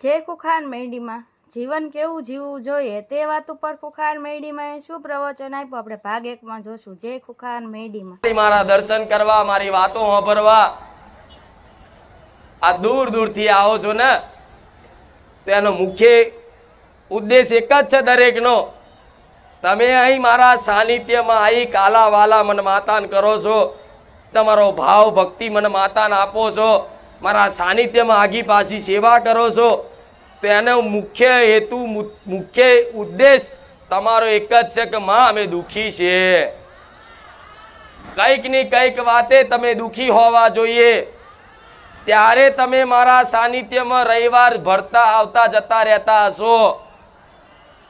જે કુખાર મેરડીમાં જીવન કેવું જીવવું જોઈએ તે વાત ઉપર કુખાર મેરડીમાં શું પ્રવચન આપ્યું આપણે ભાગ 1 માં જોશું. જે કુખાર મેરડીમાં મારા દર્શન કરવા, મારી વાતો સાંભળવા આ દૂર દૂરથી આવો છો ને, તો એનો મુખ્ય ઉદ્દેશ એક જ છે દરેકનો. તમે અહીં મારા સાનિધ્યમાં આવી કાલા વાલા મન માતાન કરો છો, તમારો ભાવ ભક્તિ મન માતાને આપો છો, મારા સાનિધ્યમાં આગી પાછી સેવા કરો છો, તો એનો મુખ્ય હેતુ, મુખ્ય ઉદ્દેશ તમારો એક જ છે કે માં અમે દુઃખી છે. કંઈક ની કંઈક વાતે તમે દુઃખી હોવા જોઈએ, ત્યારે તમે મારા સાનિધ્યમાં રવિવાર ભરતા આવતા જતા રહેતા હશો.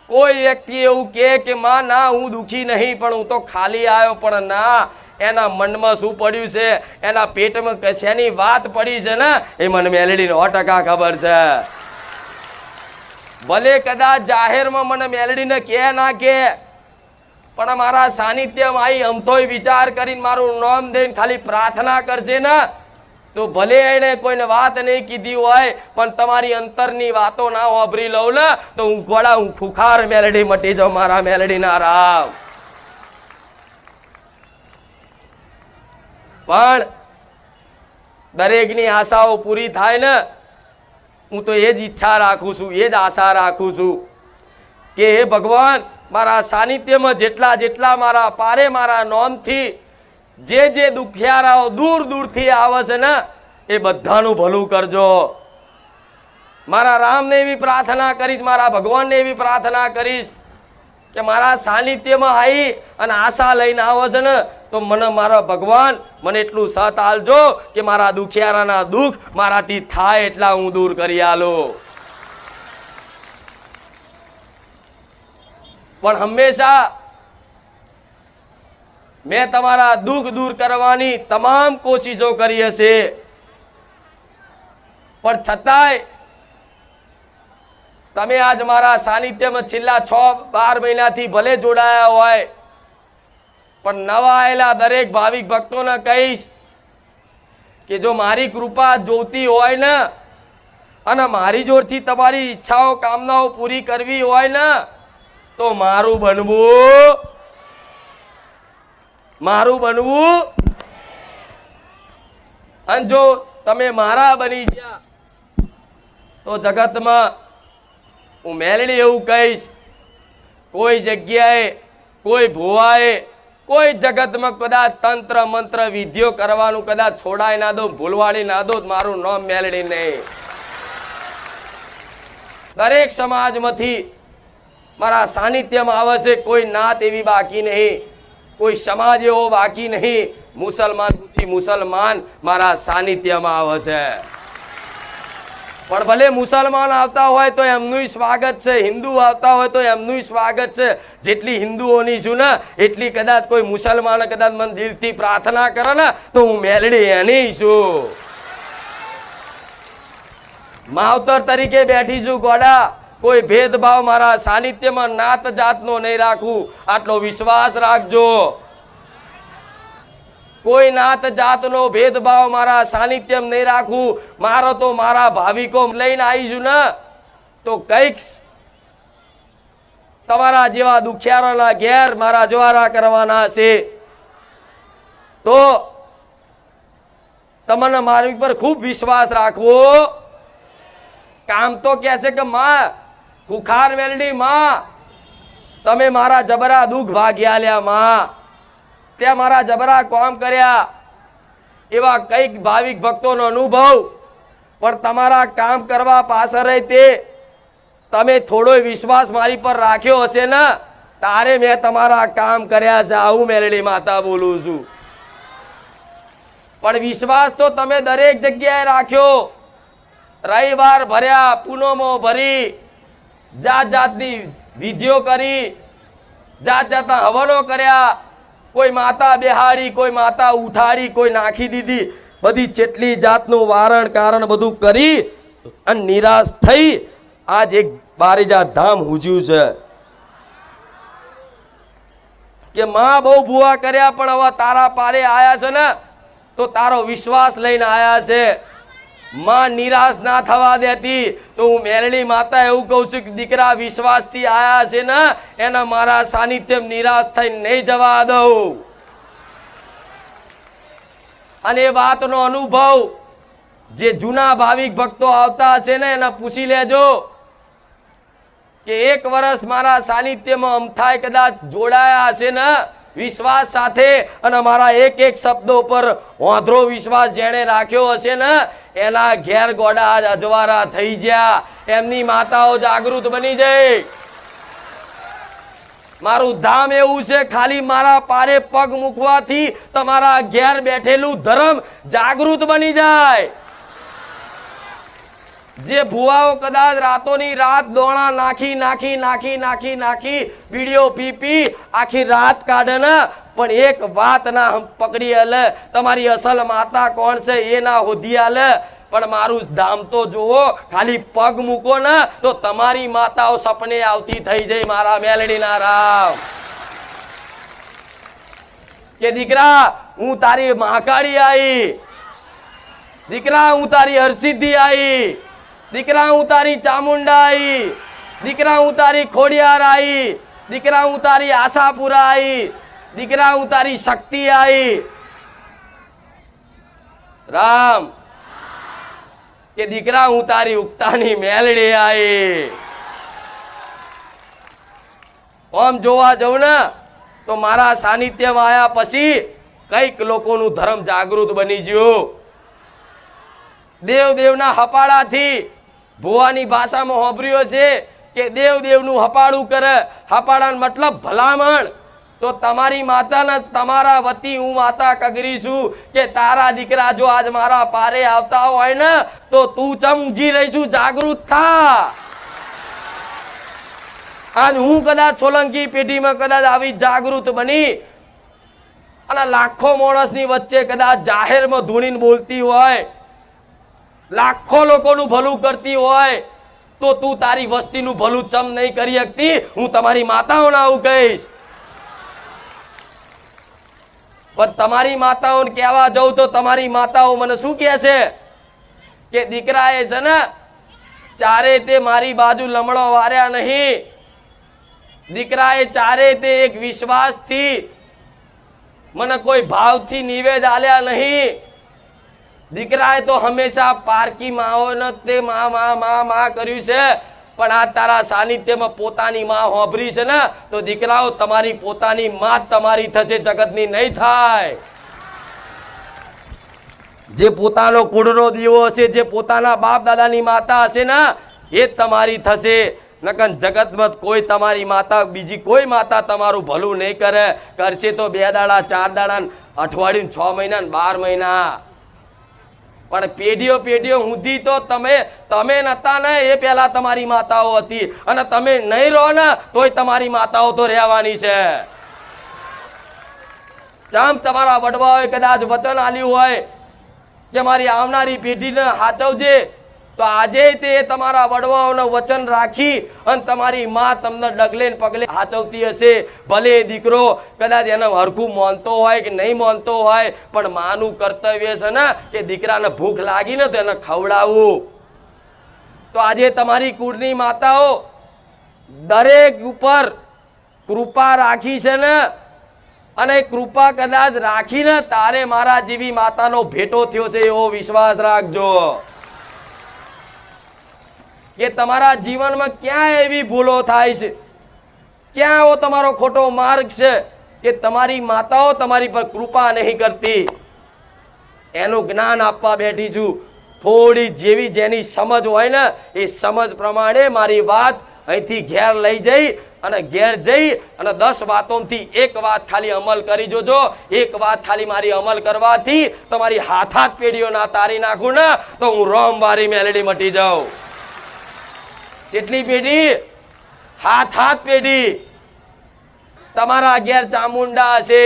કોઈ વ્યક્તિ એવું કહે કે માં ના હું દુઃખી નહીં, પણ હું તો ખાલી આવ્યો, પણ ના, એના મનમાં શું પડ્યું છે, એના પેટમાં કશાની વાત પડી છે ને, એ મને મેલેડીને 100% ખબર છે. ભલે કદાચ જાહેરમાં મને મેલેડીને કહે ના કહે, પણ મારા સાનિધ્યમાં આવી અમથોય વિચાર કરીને મારું નામ દઈને ખાલી પ્રાર્થના કરશે ને, તો ભલે એને કોઈને વાત નહીં કીધી હોય, પણ તમારી અંતરની વાતો ના વાપરી લઉં ને, તો હું ગોળા, હું ખુખાર મેલેડી મટી જાઉં. મારા મેલેડી ના રાવ. પણ દરેકની આશાઓ પૂરી થાય ને, હું તો એ જ ઈચ્છા રાખું છું, એ જ આશા રાખું છું કે હે ભગવાન, મારા સાનિધ્યમાં જેટલા જેટલા મારા પારે મારા નોમથી જે દુખિયારાઓ દૂર દૂરથી આવે છે ને, એ બધાનું ભલું કરજો. મારા રામને એવી પ્રાર્થના કરીશ, મારા ભગવાનને એવી પ્રાર્થના કરીશ કે મારા સાનિધ્યમાં આવી અને આશા લઈને આવે છે ને, તો મને મારા ભગવાન મને એટલું સત આલજો કે મારા દુખિયારાના દુઃખ મારાથી થાય એટલા હું દૂર કરી આલું. પણ હંમેશા મેં તમારા દુઃખ દૂર કરવાની તમામ કોશિશો કરી હશે, પણ છતાંય તમે આજ મારા સાનિધ્યમાં છેલ્લા 6-12 મહિનાથી ભલે જોડાયા હોય, પણ નવા આવેલા દરેક ભાવિક ભક્તોને કહીશ કે જો મારી કૃપા જોતી હોય ને, અને મારી જોડથી તમારી ઈચ્છાઓ કામનાઓ પૂરી કરવી હોય ને, તો મારું બનવું. અને જો તમે મારા બની ગયા, તો જગતમાં હું મેલડી એવું કહીશ, કોઈ જગ્યાએ કોઈ ભુવાએ કોઈ જગતમાં કદાચ તંત્ર મંત્ર વિધિઓ કરવાનું કદાચ છોડાઈ ના દો, ભૂલવાડી ના દો, મારું નામ મેલડી નહીં. દરેક સમાજમાંથી મારા સાનિધ્યમાં આવે છે, કોઈ નાત એવી બાકી નહીં, કોઈ સમાજ એવો બાકી નહીં. મુસલમાન મારા સાનિધ્યમાં આવે છે. પણ ભલે મુસલમાન આવતા હોય તો એમનું સ્વાગત છે, હિન્દુ આવતા હોય તો એમનું સ્વાગત છે. જેટલી હિન્દુઓની છું ને, એટલી કદાચ કોઈ મુસલમાન કદાચ મને દિલથી પ્રાર્થના કરે ને, તો હું મેલડી એની છું. માવતર તરીકે બેઠી છું ગોડા. કોઈ ભેદભાવ મારા સાનિધ્યમાં નાત જાતનો નહીં રાખું, આટલો વિશ્વાસ રાખજો. કોઈ નાત જાતનો ભેદભાવ મારા સાનિધ્યમાં નહીં રાખું. મારો તો મારા ભાવિકો લઈને આવીશું ને, તો કંઈક તમારા જેવા દુખિયારોના ઘેર મારા જવારા કરવાના છે, તો તમને મારી પર ખૂબ વિશ્વાસ રાખવો. કામ તો કહે છે કે માં કુખાર મેલડી, માં તમે મારા જબરા દુઃખ ભાગ્યા લ્યા, માં ત્યાં મારા જબરા કામ કર્યા, એવા કઈક ભાવિક ભક્તોનો અનુભવ. પણ તમારા કામ કરવા પાછળ તે તમે થોડો વિશ્વાસ મારી પર રાખ્યો હશે ને, તારે મેં તમારા કામ કર્યા છે. આવું મેલડી માતા બોલું છું. પણ વિશ્વાસ તો તમે દરેક જગ્યાએ રાખ્યો. રવિવાર ભર્યા, પૂનમો ભરી, જાત જાતની વિધિઓ કરી, જાત જાતના હવનો કર્યા, કોઈ માતા બેહાડી, કોઈ માતા ઉઠાડી, કોઈ નાખી દીધી, બધી જેટલી જાતનું વારણ કારણ બધું કરી અને નિરાશ થઈ આજ એક બારીજાત ધામ હુજ્યું છે કે માં બહુ ભૂવા કર્યા, પણ હવે તારા પારે આયા છે ને, તો તારો વિશ્વાસ લઈને આયા છે. માં નિરાશ ના થવા દેતી, તો હું મેલડી માતા એવું કહું છું કે દીકરા વિશ્વાસથી આયા છે ને એના મારા સાનિધ્ય નિરાશ થઈને નહીં જવા દઉં. અને એ વાતનો અનુભવ જે જૂના ભાવિક ભક્તો આવતા હશે ને એને પૂછી લેજો કે 1 વર્ષ મારા સાનિધ્યમાં અમથાય કદાચ જોડાયા હશે ને વિશ્વાસ સાથે, અને મારા એક એક શબ્દો પર વાંધરો વિશ્વાસ જેણે રાખ્યો હશે ને એના ઘેર ગોડા આજ અજવારા થઈ ગયા, એમની માતાઓ જાગૃત બની જાય. મારું ધામ એવું છે, ખાલી મારા પારે પગ મૂકવાથી તમારા ઘેર બેઠેલું ધર્મ જાગૃત બની જાય. જે ભુવાઓ કદાચ રાતોની રાત દોણા નાખી નાખી નાખી નાખી નાખી બીડીઓ પી પી આખી રાત કાઢે ને પણ એક વાત ના પકડી હાલે, તમારી અસલ માતા કોણ છે એ ના હોધી હાલે. પણ મારું ધામ તો જુઓ, ખાલી પગ મૂકો ને તો તમારી માતાઓ સપને આવતી થઈ જાય. મારા મેલડીના રામ કે દીકરા હું તારી મહાકાળી આવી, દીકરા હું તારી હરસિદ્ધિ આવી, દીકરા હું તારી ચામુંડા આવી, દીકરા હું તારી ખોડિયાર આવી, દીકરા હું તારી આશાપુરા આવી, દીકરા હું તારી શક્તિ આવી. રામ કે દીકરા હું તારી ઉગતાની મેલડી આવી. આમ જોવા જવું ને તો મારા સાનિધ્યમાં આવ્યા પછી કઈક લોકોનું ધર્મ જાગૃત બની ગયું. દેવ દેવના હપાડાથી ભુવાની ભાષામાં હોભર્યો છે કે દેવ દેવનું હપાડું કરે. હપાડાનો મતલબ ભલામણ. તો તમારી માતાના તમારા વતી હું માતા કગરી છું કે તારા દીકરા જો આજ મારા પારે આવતા હોય ને તો તું ચમ ઊંઘી રહી છું, જાગૃત થા. આજ હું કદાચ સોલંકી પેઢીમાં કદાચ આવી જાગૃત બની અને લાખો માણસની વચ્ચે કદાચ જાહેરમાં ધૂણીને બોલતી હોય, લાખો લોકોનું ભલું કરતી હોય, તો તું તારી વસ્તીનું ભલું ચમ નહીં કરી શકતી? હું તમારી માતાઓને આવું કહીશ. પણ તમારી માતાઓને કહેવા જાઉં તો તમારી માતાઓ મને શું કહે છે કે દીકરાએ છે ને ચારે તે મારી બાજુ લમણો વાર્યા નહીં, દીકરાએ ચારે તે એક વિશ્વાસથી મને કોઈ ભાવથી નિવેદ આલ્યા નહીં. દીકરાએ તો હંમેશા પારકી માઓને તે માં માં માં માં કર્યું છે, પણ આ તારા સાનિધ્યમાં પોતાની માં હોભરી છે ને તો દીકરાઓ તમારી પોતાની માં તમારી થશે, જગતની નહીં થાય. જે પોતાનો કુળનો દીવો હશે, જે પોતાના બાપ દાદાની માતા હશે ને એ જ તમારી થશે. નકન જગતમાં કોઈ તમારી માતા બીજી કોઈ માતા તમારું ભલું નહીં કરે. કરશે તો 2 દાડા 4 દાડા, અઠવાડિયું, 6 મહિના, 12 મહિના. પણ પેઢીઓ પેઢીઓ સુધી તો તમે નતા ને એ પહેલા તમારી માતાઓ હતી, અને તમે નહીં રહો ને તોય તમારી માતાઓ તો રહેવાની છે. ચમ તમારા વડવાઓએ કદાચ વચન આલ્યું હોય કે મારી આવનારી પેઢીને સાચવજે, તો આજે તે તમારા વડવાઓને વચન રાખી અને તમારી માં તમને ડગલે ને પગલે સાચવતી હશે. ભલે દીકરો કદાચ એને હરખું માનતો હોય કે નહીં માનતો હોય, પણ માનું કર્તવ્ય છે ને કે દીકરાને ભૂખ લાગી ને તો એને ખવડાવવું. તો આજે તમારી કુળની માતાઓ દરેક ઉપર કૃપા રાખી છે ને, અને કૃપા કદાચ રાખીને તારે મારા જેવી માતાનો ભેટો થયો છે એવો વિશ્વાસ રાખજો. કે તમારા જીવનમાં ક્યાં એવી ભૂલો થાય છે, ક્યાં એવો તમારો ખોટો માર્ગ છે કે તમારી માતાઓ તમારી પર કૃપા નહીં કરતી. એનું જ્ઞાન આપવા બેઠી છું. થોડી જેવી જેની સમજ હોય ને એ સમજ પ્રમાણે મારી વાત અહીંથી ઘેર લઈ જઈ અને ઘેર જઈ અને 10 વાતોમાંથી એક વાત ખાલી અમલ કરી જોજો. એક વાત ખાલી મારી અમલ કરવાથી તમારી હાથ પેઢીઓ ના તારી નાખું ને તો હું રોમવારી મેલડી મટી જાઉં. જેટલી પેઢી હાથ પેઢી તમારા ઘેર ચામુંડા હશે,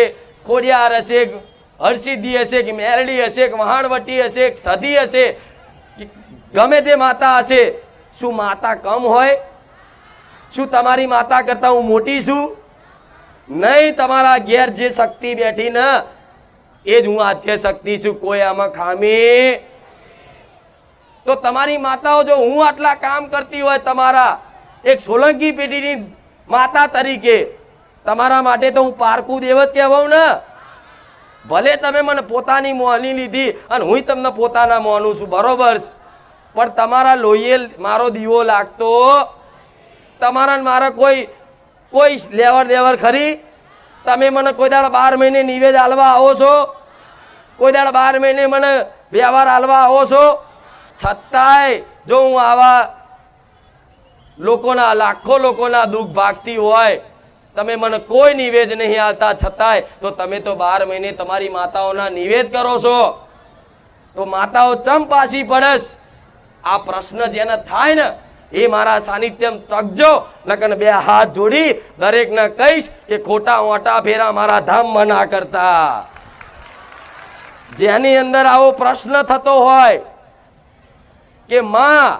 ખોડિયાર હશે, હરસિદ્ધિ હશે કે મેલડી હશે કે વહાણવટી હશે કે સધી હશે, ગમે તે માતા હશે, શું માતા કમ હોય? શું તમારી માતા કરતા હું મોટી છું? નહીં. તમારા ઘેર જે શક્તિ બેઠી ને એ જ હું આદ્ય શક્તિ છું. કોઈ આમાં ખામી તો તમારી માતાઓ જો હું આટલા કામ કરતી હોય તમારા એક સોલંકી પેઢીની માતા તરીકે, તમારા માટે તો હું પારકું દેવ જ કહેવાઉં ને. ભલે તમે મને પોતાની મોહની લીધી અને હું તમને પોતાના મોહનું છું, બરોબર છે, પણ તમારા લોહીએ મારો દીવો લાગતો, તમારા મારા કોઈ લેવર દેવર ખરી? તમે મને કોઈ દાડા 12 મહિને નિવેદ આલવા આવો છો? કોઈ દાડા 12 મહિને મને વ્યવહાર આલવા આવો છો? છતાંય જો હું આવા લોકોના, લાખો લોકોના દુઃખ ભાગતી હોય, તમે મને કોઈ નિવેદ નહીં આવતા, છતાંય તો તમે તો 12 મહિને તમારી માતાઓના નિવેદ કરો છો. તો માતાઓ ચમ પાછી પડે? આ પ્રશ્ન જેને થાય ને એ મારા સાનિધ્યમ તકજો, નકર 2 હાથ જોડી દરેકને કહીશ કે ખોટા ઓટા ફેરા મારા ધામમાં ના કરતા. જેની અંદર આવો પ્રશ્ન થતો હોય કે માં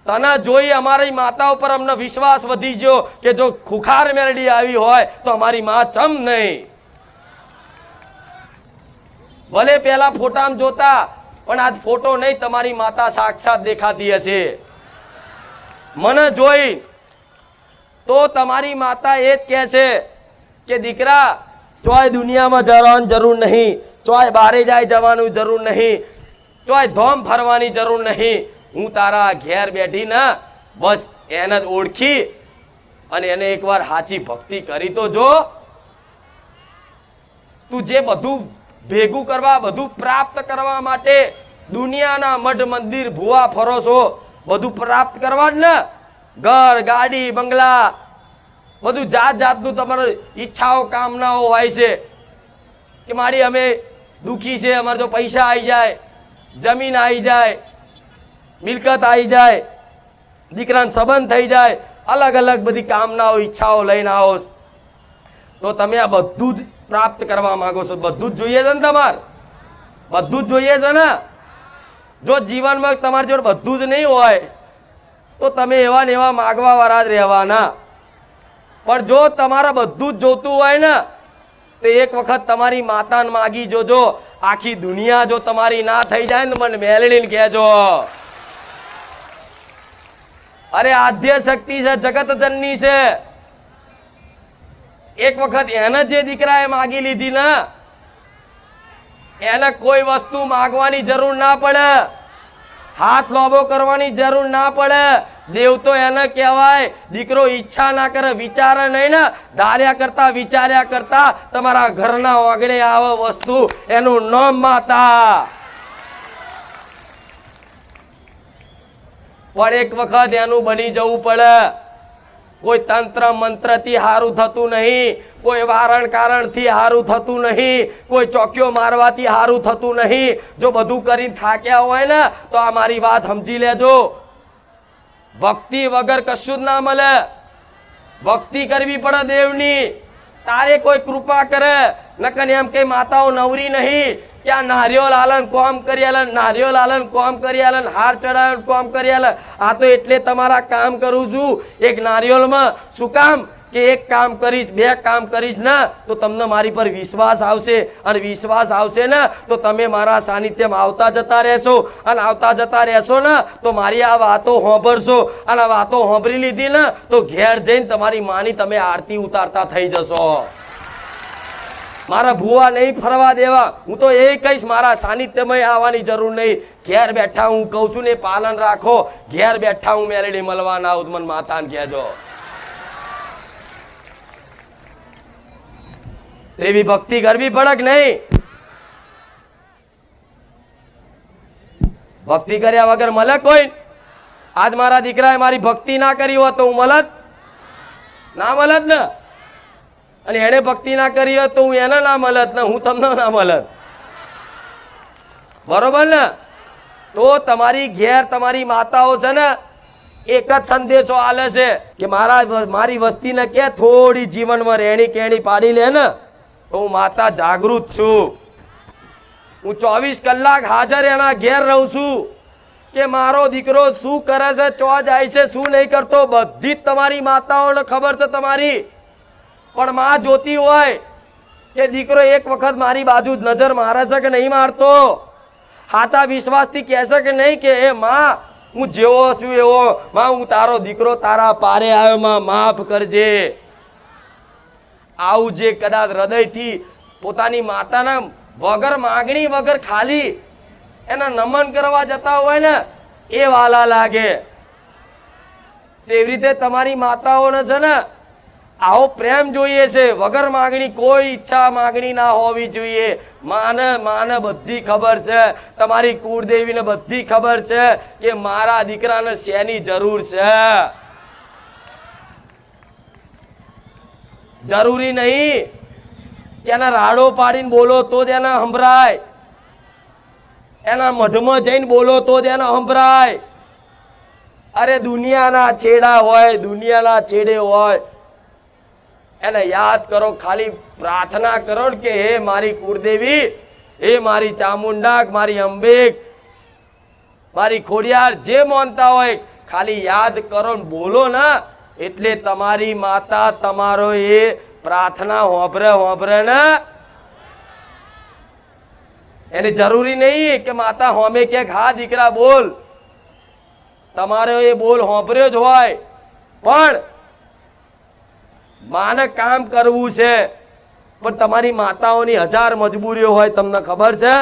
તને જોઈ અમારી માતા ઉપર અમને વિશ્વાસ વધી ગયો કે જો ખુખાર મેરડી આવી હોય તો અમારી માં ચમ નહીં. ભલે પેલા ફોટામાં જોતા, પણ આજ ફોટો નહીં, તમારી માતા સાક્ષાત દેખાતી હશે. મને જોઈ તો તમારી માતા એ જ કહે છે કે દીકરા ચોય દુનિયામાં જવાની જરૂર નહીં, ચોય બારે જાય જવાનું જરૂર નહીં, ચોય ધોમ ફરવાની જરૂર નહીં. હું તારા ઘેર બેઠી ને બસ એને જ ઓળખી અને એને એકવાર સાચી ભક્તિ કરી તો જો. તું જે બધું ભેગું કરવા, બધું પ્રાપ્ત કરવા માટે દુનિયાના મઠ મંદિર ભૂવા ફરો છો, બધું પ્રાપ્ત કરવા જ ને, ઘર ગાડી બંગલા બધું જાત જાતનું તમારી ઈચ્છાઓ કામનાઓ હોય છે કે મારી અમે દુખી છે, અમારે જો પૈસા આવી જાય, જમીન આવી જાય, મિલકત આવી જાય, દીકરાને સંબંધ થઈ જાય, અલગ અલગ બધી કામનાઓ ઈચ્છાઓ લઈને આવો, તો તમે આ બધું જ પ્રાપ્ત કરવા માંગો છો. બધું જ જોઈએ છે ને તમારે? બધું જ જોઈએ છે ને? જો જીવનમાં તમારી જોડે બધું જ નહીં હોય તો તમે એવા ને એવા માગવા વાળા જ રહેવાના. પણ જો તમારે બધું જ જોતું હોય ને તો એક વખત તમારી માતાને માગી જોજો. આખી દુનિયા જો તમારી ના થઈ જાય ને મને મેલડીને કહેજો. અરે આદ્ય શક્તિ છે, જગત જનની છે. એક વખત એને જે દીકરાએ માગી લીધી ને એને કોઈ વસ્તુ માગવાની જરૂર ના પડે, હાથ લોબો કરવાની જરૂર ના પડે. દેવ તો એને કહેવાય દીકરો ઈચ્છા ના કરે, વિચારે નહીં ને, ધાર્યા કરતા વિચાર્યા કરતા તમારા ઘરના ઓગણે આવે વસ્તુ, એનું નામ માતા. પણ એક વખત એનું બની જવું પડે. કોઈ તંત્ર મંત્ર થી હારું થતું નહીં, કોઈ વારણ કારણ થી હારું થતું નહીં, કોઈ ચોક્યો મારવાથી હારું થતું નહીં. જો બધું કરીને થાક્યા હોય ને તો આ મારી વાત સમજી લેજો, ભક્તિ વગર કશું જ ના મળે. ભક્તિ કરવી પડે દેવની, તારે કોઈ કૃપા કરે. નકર એમ કઈ માતાઓ નવરી નહીં કે આ નારિયોલ આલન કોમ કરી આલન, નારિયોલ આલન કોમ કરી આલન, હાર ચડાવન કોમ કરી આલન. આ તો એટલે તમારા કામ કરું છું એક નારિયોલમાં. શું કામ? કે એક કામ કરીશ, 2 કામ કરીશ ને તો તમને મારી પર વિશ્વાસ આવશે, અને વિશ્વાસ આવશે ને તો તમે મારા સાનિધ્યમાં આવતા જતા રહેશો, અને આવતા જતા રહેશો ને તો મારી આ વાતો સાંભળશો, અને આ વાતો સાંભળી લીધી ને તો ઘેર જઈને તમારી માની તમે આરતી ઉતારતા થઈ જશો. મારા ભૂવા નહીં ફરવા દેવા. હું તો એ કહીશ મારા સાનિધ્યમાં આવવાની જરૂર નહીં. ઘેર બેઠા હું કહું છું ને પાલન રાખો. ઘેર બેઠા હું મેલડી મળવા ના આવું મને માતાને કહેજો. એવી ભક્તિ કરવી પડે કે નહીં? ભક્તિ કર્યા વગર મળે કોઈ? આજ મારા દીકરાએ મારી ભક્તિ ના કરી હોત તો હું મળત ના મળત ને, અને એને ભક્તિ ના કરી હોત તો હું એને ના મળત ને, હું તમને ના મળત. બરોબર ને? તો તમારી ઘેર તમારી માતાઓ છે ને એક જ સંદેશો આલે છે કે મારી વસ્તીને કે થોડી જીવનમાં રહેણી કેણી પાડી લે ને તો હું માતા જાગૃત છું. હું 24 કલાક હાજર એના ઘેર રહું છું કે મારો દીકરો શું કરે છે, ચો જાય છે, શું નહીં કરતો, બધી જ તમારી માતાઓને ખબર છે તમારી. પણ માં જોતી હોય કે દીકરો એક વખત મારી બાજુ નજર મારે છે કે નહીં મારતો. સાચા વિશ્વાસથી કહેશે કે નહીં કે એ માં હું જેવો છું એવો, માં હું તારો દીકરો તારા પારે આવ્યો, માં માફ કરજે. આવું જે કદાચ હૃદયથી પોતાની માતાના વગર માગણી વગર ખાલી એના નમન કરવા જતા હોય ને એ વાલા લાગે. એવી રીતે તમારી માતાઓને છે ને આવો પ્રેમ જોઈએ છે, વગર માગણી, કોઈ ઈચ્છા માગણી ના હોવી જોઈએ. માને બધી ખબર છે, તમારી કુળદેવીને બધી ખબર છે કે મારા દીકરાને શેની જરૂર છે. જરૂરી નહીં કે એના રાડો પાડીને બોલો તો જ એને સંભળાય, એના મઢમાં જઈને બોલો તો જ એને સંભળાય. અરે દુનિયાના છેડા હોય, દુનિયાના છેડે હોય, એને યાદ કરો, ખાલી પ્રાર્થના કરો કે હે મારી કુળદેવી, હે મારી ચામુંડા, મારી અંબે, મારી ખોડિયાર, જે માનતા હોય ખાલી યાદ કરો ને બોલો ને, એટલે તમારી માતા તમારો એ પ્રાર્થના હોંભરે ને. એને જરૂરી નહીં કે માતા હોમે કે હા દીકરા બોલ, તમારો એ બોલ હોંભર્યો જ હોય, પણ માને કામ કરવું છે. પણ તમારી માતાઓની 1000 મજબૂરીઓ હોય, તમને ખબર છે?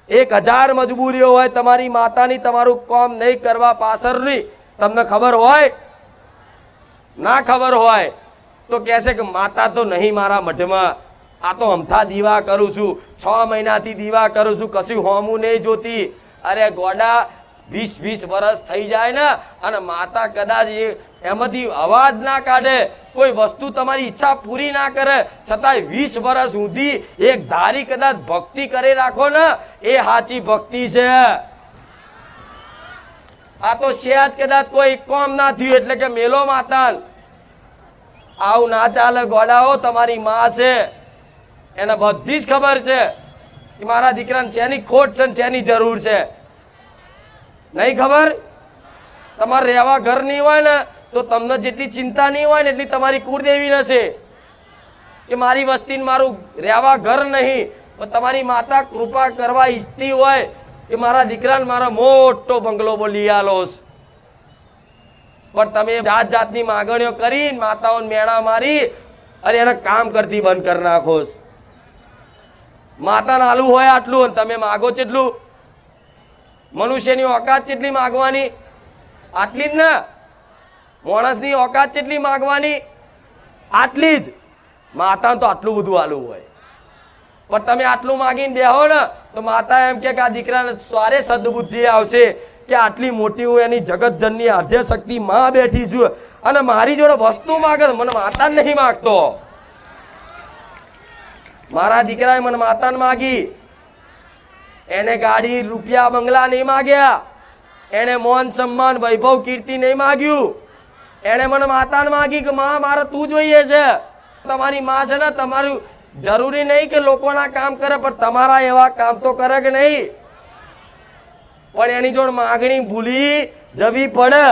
1000 મજબૂરીઓ હોય તમારી માતાની, તમારું કામ નહીં કરવા પાછળની. તમને ખબર હોય? ના ખબર હોય તો કહેશે કે માતા તો નહીં મારા મઢમાં, આ તો અમથા દીવા કરું છું, 6 મહિનાથી દીવા કરું છું, કશું હોમું નહીં જોતી. અરે ગોડા, 20 વર્ષ થઈ જાય ને અને માતા કદાચ એમાંથી અવાજ ના કાઢે, કોઈ વસ્તુ તમારી ઈચ્છા પૂરી ના કરે, છતાંય 20 વર્ષ સુધી એક ધારી કદાચ ભક્તિ કરી રાખો ને, એ સાચી ભક્તિ છે. આ તો સેજ કદાચ કોઈ કોમ ના થયું એટલે કે મેલો માતા, આવું ના ચાલે ગોડાઓ. તમારી માં છે, એને બધી જ ખબર છે કે મારા દીકરાને શેની ખોટ છે, શેની જરૂર છે. નહીં ખબર? તમારે રહેવા ઘર નહીં હોય ને તો તમને જેટલી ચિંતા નહીં હોય ને એટલી તમારી કુળદેવી છે કે મારી વસ્તીને મારું રહેવા ઘર નહીં. પણ તમારી માતા કૃપા કરવા ઈચ્છતી હોય કે મારા દીકરાને મારા મોટો બંગલો બોલી આલો, પણ તમે જાત જાતની માગણીઓ કરી માતાઓને મેળા મારી અને એને કામ કરતી બંધ કરી નાખો. માતાને આલુ હોય આટલું, તમે માગો કેટલું? મનુષ્યની ઓકાત કેટલી માગવાની? આટલી જ ને. માણસની ઓકાત કેટલી માગવાની? આટલી જ. માતાને તો આટલું બધું આલુ હોય, પણ તમે આટલું માગીને બેહો ને તો માતા એમ કે આ દીકરાને સારે સદબુદ્ધિ આવશે કે આટલી મોટી હું એની જગતજનની આદ્ય શક્તિ માં બેઠી છું અને મારી જોડે વસ્તુ માગે, મને માતા નહીં માગતો. મારા દીકરાએ મને માતાને માગી, એને ગાડી રૂપિયા બંગલા નહીં માગ્યા, એને મોન સન્માન વૈભવ કીર્તિ નહીં માગ્યું, એને મને માતાને માગી કે માં મારે તું જોઈએ છે. તમારી માં છે ને, તમારું જરૂરી નહીં કે લોકોના કામ કરે, પણ તમારા એવા કામ તો કરે કે નહીં? પણ એની જોડે માગણી ભૂલી જવી પડે.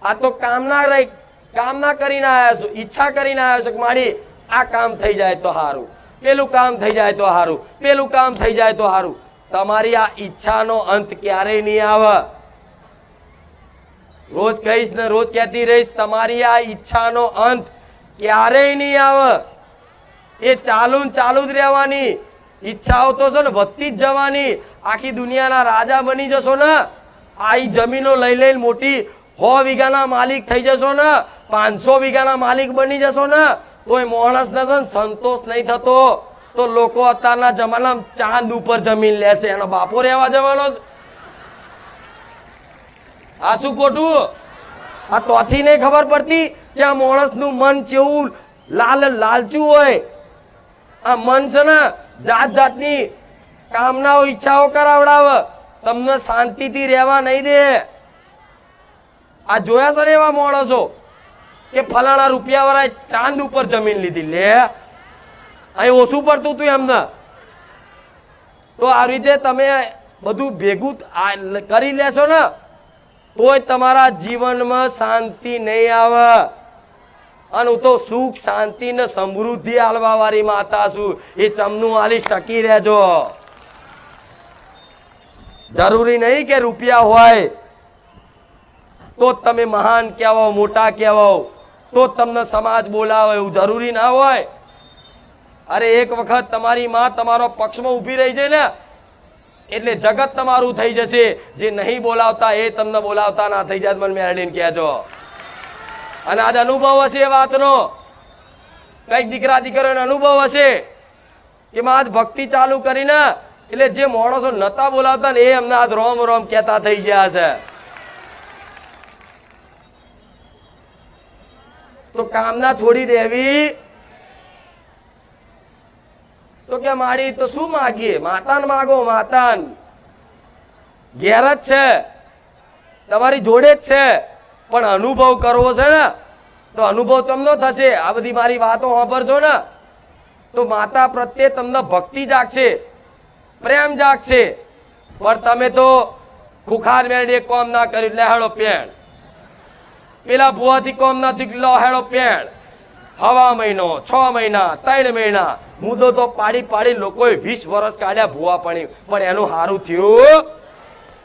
આ તો કામના કરીને આવ્યા છો, ઈચ્છા કરીને આવ્યા છો કે મારી આ કામ થઈ જાય તો સારું, પેલું કામ થઈ જાય તો સારું, પેલું કામ થઈ જાય તો સારું. તમારી આ ઈચ્છાનો અંત ક્યારેય નહીં આવે. રોજ કહીશ ને રોજ કહેતી રહીશ, તમારી આ ઈચ્છાનો અંત ક્યારેય નહીં આવે. એ ચાલુ જ રહેવાની. ઈચ્છાઓ તો છે ને વધતી જ જવાની. આખી દુનિયાના રાજા બની જશો ને, આ જમીનો લઈ લઈને મોટી 100 વીઘાના માલિક થઈ જશો ને, 500 વીઘાના માલિક બની જશો ને, તોય માણસને છે ને સંતોષ નહીં થતો. તો લોકો અત્યારના જમાનામાં ચાંદ ઉપર જમીન લેશે, એનો બાપો રહેવા જવાનો છે. આ શું ખોટું? આ તોથી નહીં ખબર પડતી કે આ માણસનું મન કેવું લાલચું હોય. આ મન છે ને જાત જાતની કામનાઓ ઈચ્છાઓ કરાવડાવે, તમને શાંતિથી રહેવા નહીં દે. આ જોયા છે ને એવા માણસો કે ફલાણા રૂપિયા વાળા ચાંદ ઉપર જમીન લીધી, લે અહીં ઓછું પડતું હતું એમને. તો આ રીતે તમે બધું ભેગું કરી લેશો ને તોય તમારા જીવનમાં શાંતિ નહીં આવે. અને હું તો સુખ શાંતિ ને સમૃદ્ધિ આલવા વાળી માતા છું. એ ચમનું આલીશ, ટકી રહેજો. જરૂરી નહીં કે રૂપિયા હોય તો તમે મહાન કહેવાઓ, મોટા કહેવાઓ, તો તમને સમાજ બોલાવે, એવું જરૂરી ના હોય. અરે એક વખત તમારી માં તમારો પક્ષમાં ઊભી રહી જાય ને એટલે જગત તમારું થઈ જશે. જે નહીં બોલાવતા એ તમને બોલાવતા ના થઈ જાય. મને મેરડીને કહેજો. અને આજ અનુભવ હશે એ વાતનો, કઈક દીકરા દીકરીઓનો અનુભવ હશે કે માં આજ ભક્તિ ચાલુ કરીને એટલે જે માણસો નતા બોલાવતા ને એ અમને આજ રોમ રોમ કહેતા થઈ ગયા છે. તો કામના છોડી દેવી તો કે માડી તો શું માગીએ? માતાન માગો. માતાન ઘેર જ છે, તમારી જોડે જ છે, પણ અનુભવ કરવો છે ને તો અનુભવ ચમનો થશે. આ બધી મારી વાતો સાંભળશો ને તો માતા પ્રત્યે તમને ભક્તિ જાગશે, પ્રેમ જાગશે. પણ તમે તો ખુખાર મેળે કોમ ના કર્યું એટલે હેડો પેણ, પેલા ભુવાથી કોમ નથી લો હેડો પેણ. હવા મહિનો, 6 મહિના, 3 મહિના મુદ્દો તો પાડી પાડી લોકોએ 20 વર્ષ કાઢ્યા ભુવા પણ એનું સારું થયું